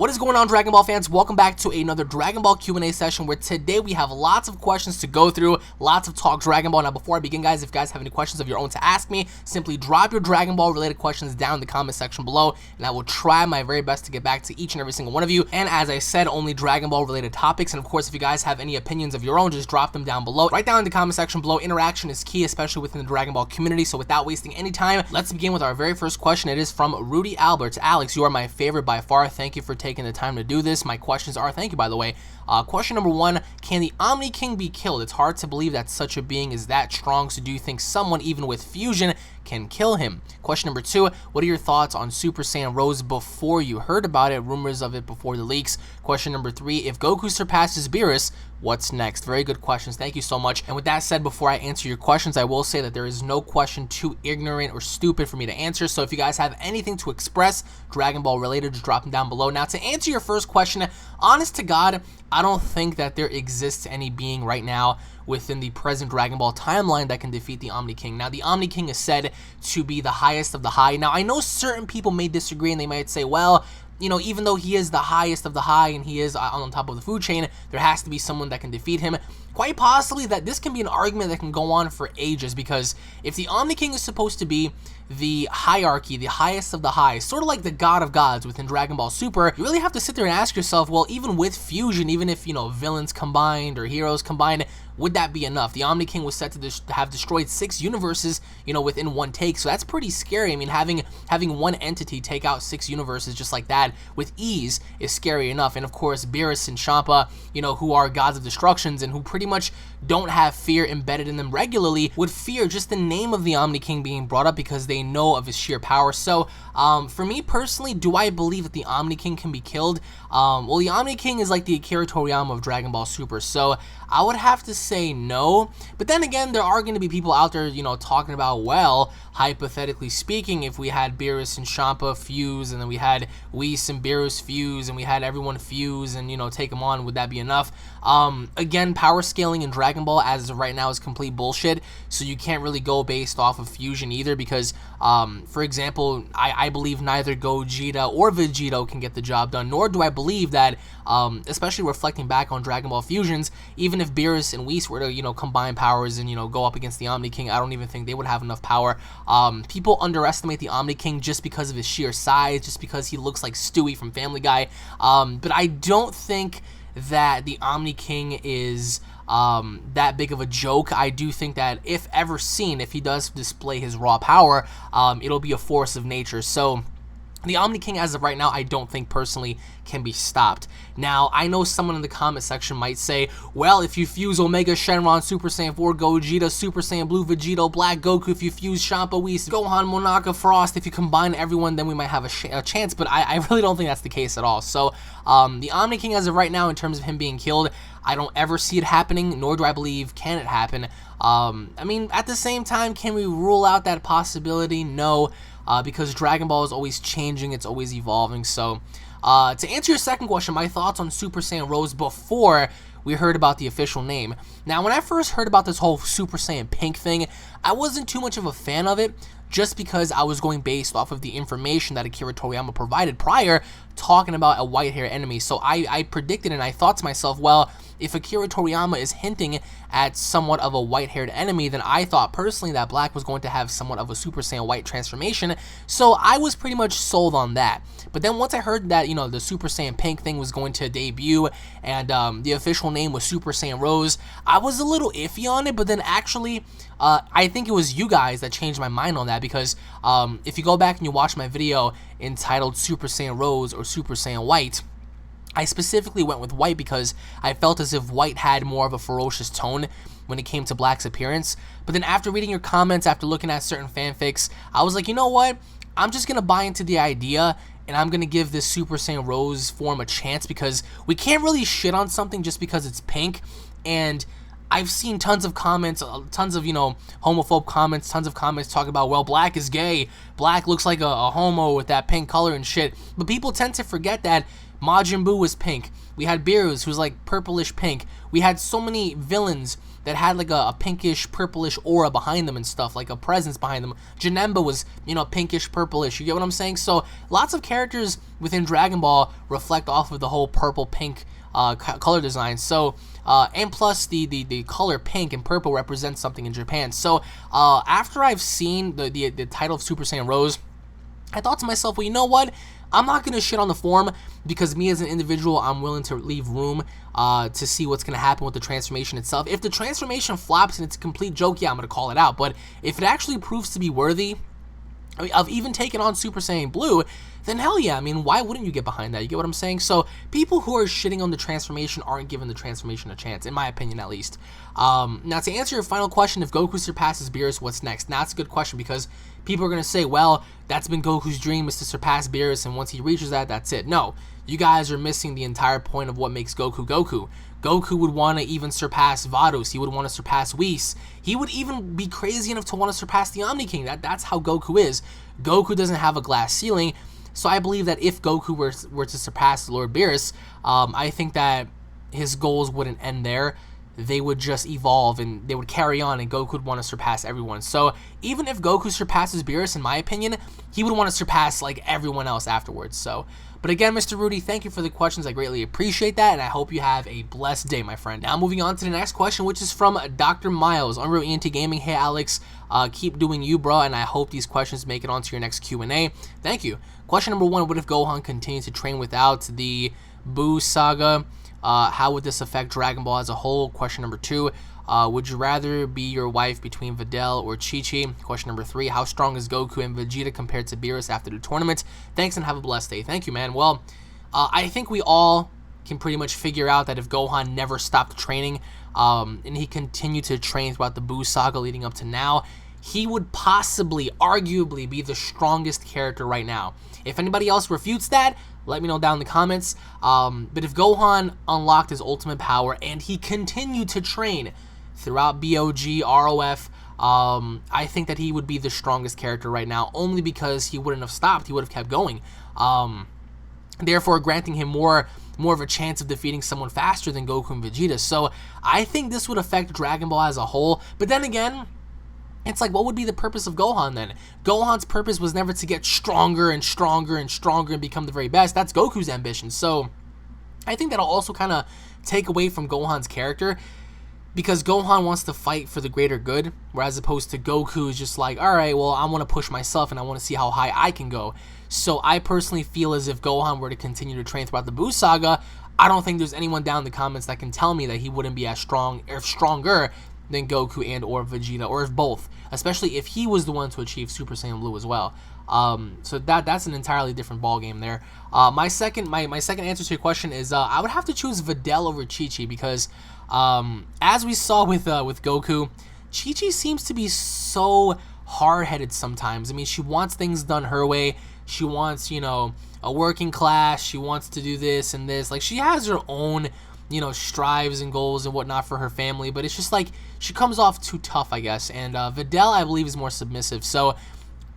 What is going on, Dragon Ball fans? Welcome back to another Dragon Ball Q&A session where today we have lots of questions to go through, lots of talk Dragon Ball. Now, before I begin, guys, if you guys have any questions of your own to ask me, simply drop your Dragon Ball related questions down in the comment section below, and I will try my very best to get back to each and every single one of you. And as I said, only Dragon Ball related topics. And of course, if you guys have any opinions of your own, just drop them down below. Right down in the comment section below. Interaction is key, especially within the Dragon Ball community. So without wasting any time, let's begin with our very first question. It is from Rudy Alberts. Alex, you are my favorite by far. Thank you for taking the time to do this. My questions are, thank you by the way. Question number one, can the Omni King be killed? It's hard to believe that such a being is that strong, so do you think someone even with fusion can kill him? Question number two, what are your thoughts on Super Saiyan Rose before you heard about it, rumors of it before the leaks? Question number three, if Goku surpasses Beerus, what's next? Very good questions, thank you so much. And with that said, before I answer your questions, I will say that there is no question too ignorant or stupid for me to answer, so if you guys have anything to express Dragon Ball related, just drop them down below. Now, to answer your first question, honest to God, I don't think that there exists any being right now within the present Dragon Ball timeline that can defeat the Omni King. Now, the Omni King is said to be the highest of the high. Now, I know certain people may disagree and they might say, well, you know, even though he is the highest of the high and he is on top of the food chain, there has to be someone that can defeat him. Quite possibly that this can be an argument that can go on for ages, because if the Omni King is supposed to be the hierarchy, the highest of the high, sort of like the god of gods within Dragon Ball Super, you really have to sit there and ask yourself, well, even with fusion, even if, you know, villains combined or heroes combined, would that be enough? The Omni King was said to have destroyed 6 universes, you know, within one take, so that's pretty scary. I mean, having one entity take out 6 universes just like that with ease is scary enough. And of course, Beerus and Champa, you know, who are gods of destructions and who pretty much don't have fear embedded in them regularly, would fear just the name of the Omni King being brought up because they know of his sheer power. So for me personally, do I believe that the Omni King can be killed? Well, the Omni King is like the Akira Toriyama of Dragon Ball Super, so I would have to say no. But then again, there are going to be people out there, you know, talking about, well, hypothetically speaking, if we had Beerus and Champa fuse, and then we had Whis and Beerus fuse, and we had everyone fuse and, you know, take them on, would that be enough? Again, power scaling in Dragon Ball as of right now is complete bullshit, so you can't really go based off of fusion either, because for example, I believe neither Gogeta or Vegito can get the job done, nor do I believe that, especially reflecting back on Dragon Ball fusions, even if Beerus and Whis were to, you know, combine powers and, you know, go up against the Omni King, I don't even think they would have enough power. People underestimate the Omni King just because of his sheer size, just because he looks like Stewie from Family Guy, but I don't think that the Omni King is that big of a joke. I do think that if ever seen, if he does display his raw power, it'll be a force of nature. So the Omni King, as of right now, I don't think personally can be stopped. Now, I know someone in the comment section might say, well, if you fuse Omega Shenron, Super Saiyan 4, Gogeta, Super Saiyan Blue, Vegito, Black Goku, if you fuse Champa, Whis, Gohan, Monaka, Frost, if you combine everyone, then we might have a chance, but I really don't think that's the case at all. So, the Omni King, as of right now, in terms of him being killed, I don't ever see it happening, nor do I believe can it happen. I mean, at the same time, can we rule out that possibility? No. Because Dragon Ball is always changing, it's always evolving. So, to answer your second question, my thoughts on Super Saiyan Rose before we heard about the official name. Now, when I first heard about this whole Super Saiyan Pink thing, I wasn't too much of a fan of it, just because I was going based off of the information that Akira Toriyama provided prior, talking about a white-haired enemy. So I predicted and I thought to myself, well, if Akira Toriyama is hinting at somewhat of a white-haired enemy, then I thought personally that Black was going to have somewhat of a Super Saiyan White transformation, so I was pretty much sold on that. But then once I heard that, you know, the Super Saiyan Pink thing was going to debut, and the official name was Super Saiyan Rose, I was a little iffy on it, but then actually, I think it was you guys that changed my mind on that, because if you go back and you watch my video entitled Super Saiyan Rose or Super Saiyan White, I specifically went with White because I felt as if White had more of a ferocious tone when it came to Black's appearance. But then after reading your comments, after looking at certain fanfics, I was like, you know what? I'm just going to buy into the idea, and I'm going to give this Super Saiyan Rose form a chance, because we can't really shit on something just because it's pink. And I've seen tons of comments, tons of, you know, homophobe comments, tons of comments talk about, well, Black is gay, Black looks like a homo with that pink color and shit. But people tend to forget that Majin Buu was pink. We had Beerus, who's like purplish pink. We had so many villains that had like a pinkish, purplish aura behind them and stuff, like a presence behind them. Janemba was, you know, pinkish, purplish. You get what I'm saying? So lots of characters within Dragon Ball reflect off of the whole purple, pink color design. So and plus the color pink and purple represents something in Japan. So after I've seen the title of Super Saiyan Rose, I thought to myself, well, you know what? I'm not going to shit on the form, because me as an individual, I'm willing to leave room to see what's going to happen with the transformation itself. If the transformation flops and it's a complete joke, yeah, I'm going to call it out. But if it actually proves to be worthy of even taking on Super Saiyan Blue, then hell yeah. I mean, why wouldn't you get behind that? You get what I'm saying? So people who are shitting on the transformation aren't giving the transformation a chance, in my opinion at least. Now to answer your final question, if Goku surpasses Beerus, what's next? Now that's a good question, because people are going to say, well, that's been Goku's dream, is to surpass Beerus, and once he reaches that, that's it. No, you guys are missing the entire point of what makes Goku Goku. Goku would want to even surpass Vados. He would want to surpass Whis. He would even be crazy enough to want to surpass the Omni King. That's how Goku is. Goku doesn't have a glass ceiling. So I believe that if Goku were to surpass Lord Beerus, I think that his goals wouldn't end there. They would just evolve and they would carry on, and Goku would want to surpass everyone. So even if Goku surpasses Beerus, in my opinion, he would want to surpass like everyone else afterwards. So, but again, Mr. Rudy, thank you for the questions. I greatly appreciate that, and I hope you have a blessed day, my friend. Now moving on to the next question, which is from Dr. Miles, UnrealEntGaming. Hey Alex, keep doing you, bro, and I hope these questions make it onto your next Q&A. Thank you. Question number 1, what if Gohan continues to train without the Buu saga? How would this affect Dragon Ball as a whole? Question number 2, would you rather be your wife between Videl or Chi-Chi? Question number 3, how strong is Goku and Vegeta compared to Beerus after the tournament? Thanks and have a blessed day. Thank you, man. Well, I think we all can pretty much figure out that if Gohan never stopped training, and he continued to train throughout the Buu saga leading up to now, he would possibly, arguably, be the strongest character right now. If anybody else refutes that, let me know down in the comments. But if Gohan unlocked his ultimate power and he continued to train throughout BOG, ROF, I think that he would be the strongest character right now, only because he wouldn't have stopped. He would have kept going. Therefore, granting him more of a chance of defeating someone faster than Goku and Vegeta. So I think this would affect Dragon Ball as a whole. But then again, it's like, what would be the purpose of Gohan then? Gohan's purpose was never to get stronger and stronger and stronger and become the very best. That's Goku's ambition. So I think that'll also kind of take away from Gohan's character, because Gohan wants to fight for the greater good, whereas opposed to Goku is just like, all right, well, I want to push myself and I want to see how high I can go. So I personally feel as if Gohan were to continue to train throughout the Buu saga, I don't think there's anyone down in the comments that can tell me that he wouldn't be as strong or stronger than Goku and or Vegeta, or if both, especially if he was the one to achieve Super Saiyan Blue as well. So that's an entirely different ball game there. My second answer to your question is I would have to choose Videl over Chi-Chi, because as we saw with Goku, Chi-Chi seems to be so hard-headed sometimes. I mean, she wants things done her way. She wants, you know, a working class. She wants to do this and this. Like, she has her own, you know, strives and goals and whatnot for her family, but it's just like she comes off too tough, I guess. And Videl, I believe, is more submissive. So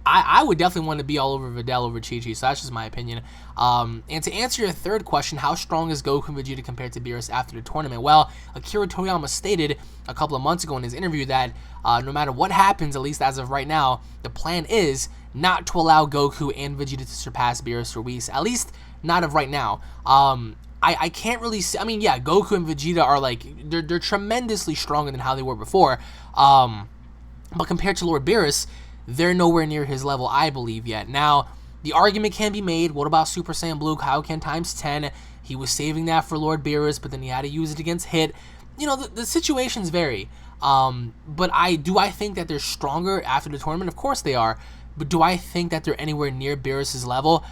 I would definitely want to be all over Videl over Chi-Chi. So that's just my opinion. And to answer your third question, how strong is Goku and Vegeta compared to Beerus after the tournament? Well, Akira Toriyama stated a couple of months ago in his interview that no matter what happens, at least as of right now, the plan is not to allow Goku and Vegeta to surpass Beerus or Whis, at least not of right now. I can't really see, I mean, yeah, Goku and Vegeta are like, they're tremendously stronger than how they were before, but compared to Lord Beerus, they're nowhere near his level, I believe, yet. Now, the argument can be made, what about Super Saiyan Blue, Kaioken times 10? He was saving that for Lord Beerus, but then he had to use it against Hit. You know, the situations vary, but do I think that they're stronger after the tournament? Of course they are, but do I think that they're anywhere near Beerus's level?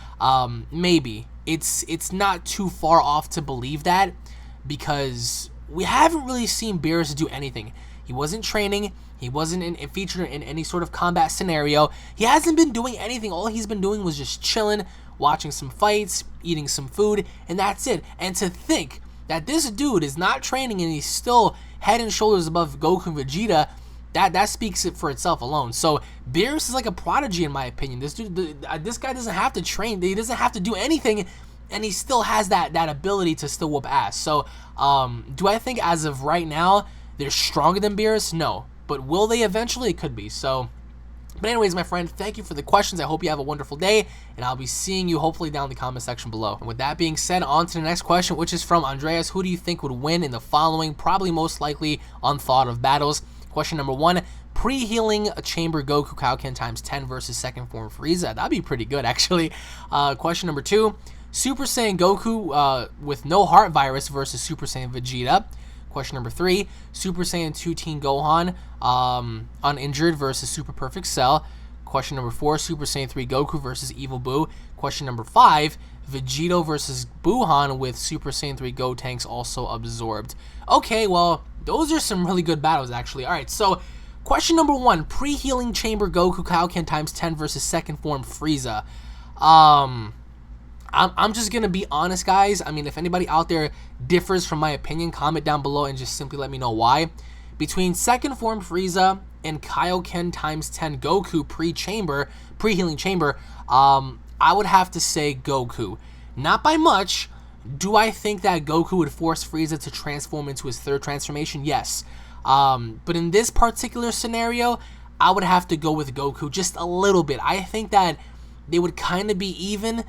Maybe. It's not too far off to believe that, because we haven't really seen Beerus do anything. He wasn't training. He wasn't featured in any sort of combat scenario. He hasn't been doing anything. All he's been doing was just chilling, watching some fights, eating some food, and that's it. And to think that this dude is not training and he's still head and shoulders above Goku and Vegeta, that speaks it for itself alone. So Beerus is like a prodigy in my opinion. This dude, this guy doesn't have to train. He doesn't have to do anything, and he still has that ability to still whoop ass. So do I think as of right now they're stronger than Beerus? No, but will they eventually? It could be. So but anyways, my friend, thank you for the questions. I hope you have a wonderful day, and I'll be seeing you hopefully down in the comment section below. And with that being said, on to the next question, which is from Andreas. Who do you think would win in the following, probably most likely unthought of battles? Question number 1, pre-healing chamber Goku Kaioken times 10 versus second form Frieza. That'd be pretty good, actually. Question number 2, Super Saiyan Goku with no heart virus versus Super Saiyan Vegeta. Question number 3, Super Saiyan 2 Teen Gohan uninjured versus Super Perfect Cell. Question number 4, Super Saiyan 3 Goku versus Evil Boo. Question number 5, Vegito versus Buhan with Super Saiyan 3 Gotenks also absorbed. Okay, well, those are some really good battles, actually. All right, so question number 1, pre-healing chamber Goku Kaioken times 10 versus second form Frieza. I'm just going to be honest, guys. I mean, if anybody out there differs from my opinion, comment down below and just simply let me know why. Between second form Frieza and Kaioken times 10 Goku pre-healing chamber, I would have to say Goku. Not by much. Do I think that Goku would force Frieza to transform into his third transformation? Yes. But in this particular scenario, I would have to go with Goku just a little bit. I think that they would kind of be even,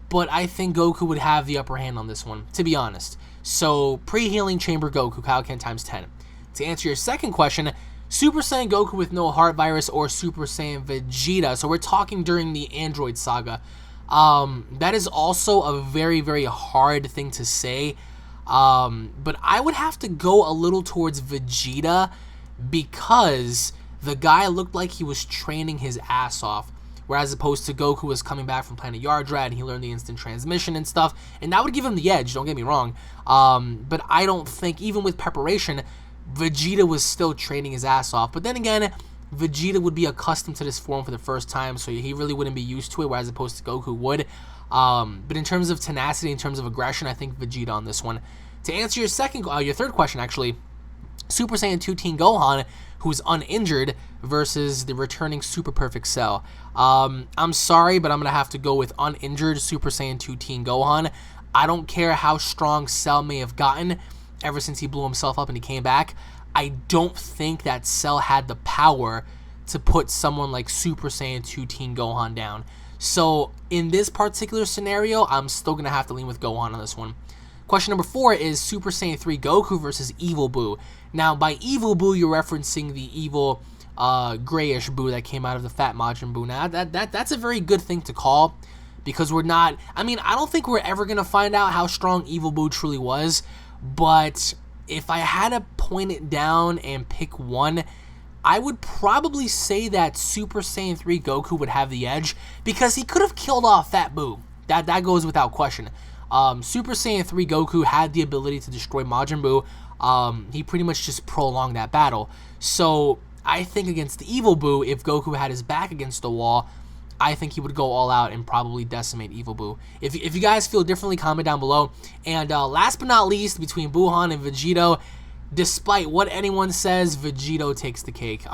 but I think Goku would have the upper hand on this one, to be honest. So, pre-healing chamber Goku, Kaioken times 10. To answer your second question, Super Saiyan Goku with no heart virus or Super Saiyan Vegeta. So, we're talking during the Android saga. That is also a very, very hard thing to say. But I would have to go a little towards Vegeta because the guy looked like he was training his ass off. Whereas opposed to Goku was coming back from Planet Yardrat and he learned the instant transmission and stuff. And that would give him the edge, don't get me wrong. But I don't think, even with preparation, Vegeta was still training his ass off. But then again, Vegeta would be accustomed to this form for the first time, so he really wouldn't be used to it, whereas opposed to Goku would. But in terms of tenacity, in terms of aggression, I think Vegeta on this one. To answer your third question, actually, Super Saiyan 2 Teen Gohan, who's uninjured, versus the returning Super Perfect Cell. I'm sorry, but I'm going to have to go with uninjured Super Saiyan 2 Teen Gohan. I don't care how strong Cell may have gotten ever since he blew himself up and he came back. I don't think that Cell had the power to put someone like Super Saiyan 2 Teen Gohan down. So in this particular scenario, I'm still going to have to lean with Gohan on this one. Question number 4 is Super Saiyan 3 Goku versus Evil Boo. Now, by Evil Boo, you're referencing the evil grayish Boo that came out of the Fat Majin Buu. Now, that's a very good thing to call because we're not... I mean, I don't think we're ever going to find out how strong Evil Boo truly was, but if I had to point it down and pick one, I would probably say that Super Saiyan 3 Goku would have the edge because he could have killed off Fat Boo. That goes without question. Super Saiyan 3 Goku had the ability to destroy Majin Buu. He pretty much just prolonged that battle. So I think against the Evil Boo, if Goku had his back against the wall, I think he would go all out and probably decimate Evil Boo. If you guys feel differently, comment down below. And last but not least, between Buhan and Vegito, despite what anyone says, Vegito takes the cake.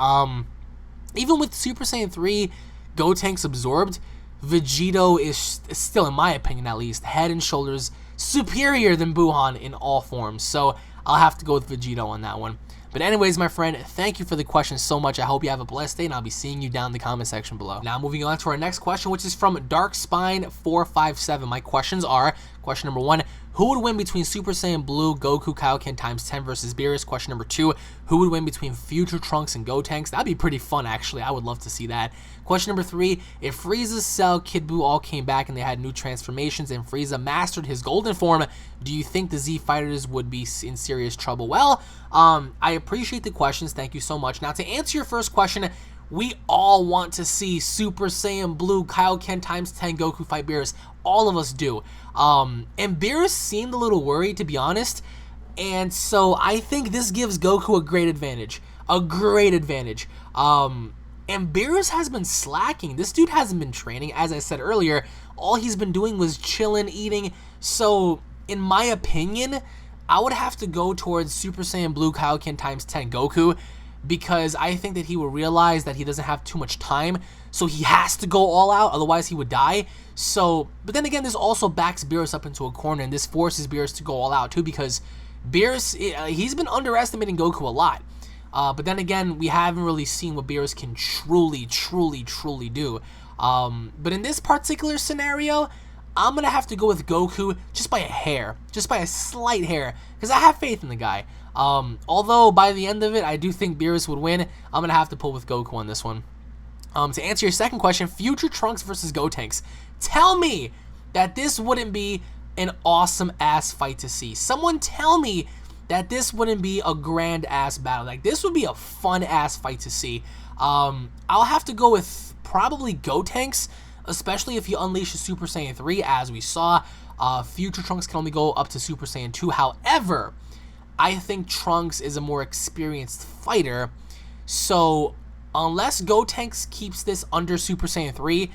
Even with Super Saiyan 3 Gotenks absorbed, Vegito is still, in my opinion at least, head and shoulders superior than Buhan in all forms. So I'll have to go with Vegito on that one. But anyways, my friend, thank you for the question so much. I hope you have a blessed day, and I'll be seeing you down in the comment section below. Now, moving on to our next question, which is from Darkspine457. My questions are, question number 1, who would win between Super Saiyan Blue Goku Kaioken times 10 versus Beerus? Question number 2, who would win between Future Trunks and Gotenks? That'd be pretty fun, actually. I would love to see that. Question number 3, if Frieza, Cell, Kid Buu all came back and they had new transformations and Frieza mastered his golden form, do you think the Z Fighters would be in serious trouble? Well, I appreciate the questions. Thank you so much. Now, to answer your first question, we all want to see Super Saiyan Blue Kaioken times 10 Goku fight Beerus. All of us do. And Beerus seemed a little worried, to be honest. And so I think this gives Goku a great advantage. A great advantage. And Beerus has been slacking. This dude hasn't been training. As I said earlier, all he's been doing was chilling, eating. So, in my opinion, I would have to go towards Super Saiyan Blue Kaioken times 10 Goku because I think that he will realize that he doesn't have too much time, so he has to go all out, otherwise he would die. So, but then again, this also backs Beerus up into a corner, and this forces Beerus to go all out too, because Beerus, he's been underestimating Goku a lot. But then again, we haven't really seen what Beerus can truly do. But in this particular scenario, I'm going to have to go with Goku just by a hair, just by a slight hair, because I have faith in the guy. Although by the end of it, I do think Beerus would win, I'm going to have to pull with Goku on this one. To answer your second question, future Trunks versus Gotenks. Tell me that this wouldn't be an awesome ass fight to see. Someone tell me that this wouldn't be a grand ass battle. Like, this would be a fun ass fight to see. I'll have to go with probably Gotenks, especially if he unleashes Super Saiyan 3, as we saw. Future Trunks can only go up to Super Saiyan 2. However, I think Trunks is a more experienced fighter, so unless Gotenks keeps this under Super Saiyan 3,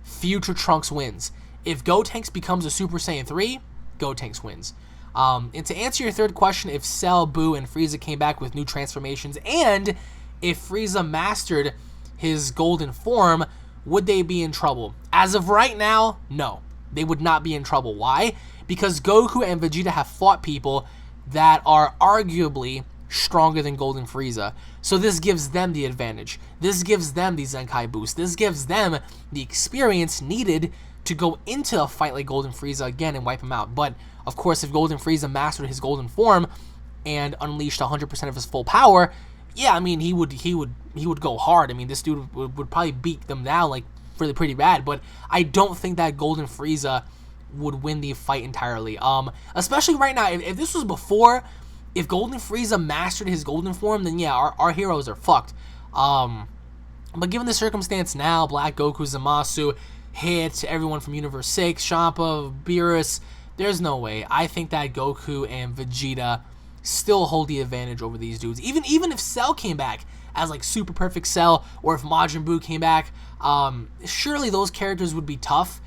future Trunks wins. If Gotenks becomes a Super Saiyan 3, Gotenks wins. And to answer your third question, if Cell, Boo, and Frieza came back with new transformations, and if Frieza mastered his golden form, would they be in trouble? As of right now, no. They would not be in trouble. Why? Because Goku and Vegeta have fought people that are arguably stronger than Golden Frieza. So this gives them the advantage. This gives them the Zenkai boost. This gives them the experience needed to go into a fight like Golden Frieza again and wipe him out. But of course, if Golden Frieza mastered his golden form and unleashed 100% of his full power, yeah, I mean, he would go hard. I mean, this dude would probably beat them down like really pretty bad. But I don't think that Golden Frieza would win the fight entirely. Especially right now, if this was before, if Golden Frieza mastered his golden form, then yeah, our heroes are fucked. But given the circumstance now, Black Goku, Zamasu, Hit, everyone from Universe 6, Champa, Beerus, there's no way. I think that Goku and Vegeta still hold the advantage over these dudes. Even if Cell came back as like Super Perfect Cell, or if Majin Buu came back, surely those characters would be tough,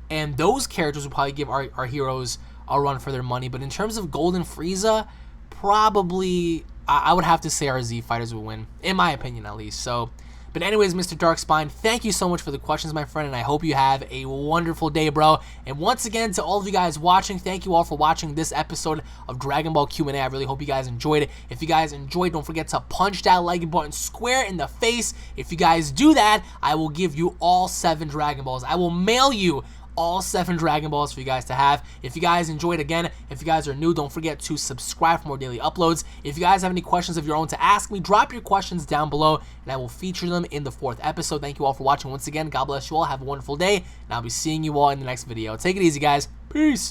and those characters would probably give our heroes a run for their money. But in terms of Golden Frieza, probably I would have to say our Z fighters will win, in my opinion at least. So, but anyways, Mr. Darkspine, thank you so much for the questions, my friend, and I hope you have a wonderful day, bro. And once again, to all of you guys watching, thank you all for watching this episode of Dragon Ball Q&A. I really hope you guys enjoyed it. If you guys enjoyed, don't forget to punch that like button square in the face. If you guys do that, I will give you all 7 Dragon Balls. I will mail you all 7 Dragon Balls for you guys to have. If you guys enjoyed, again, if you guys are new, don't forget to subscribe for more daily uploads. If you guys have any questions of your own to ask me, drop your questions down below, and I will feature them in the 4th episode. Thank you all for watching once again. God bless you all. Have a wonderful day, and I'll be seeing you all in the next video. Take it easy, guys. Peace.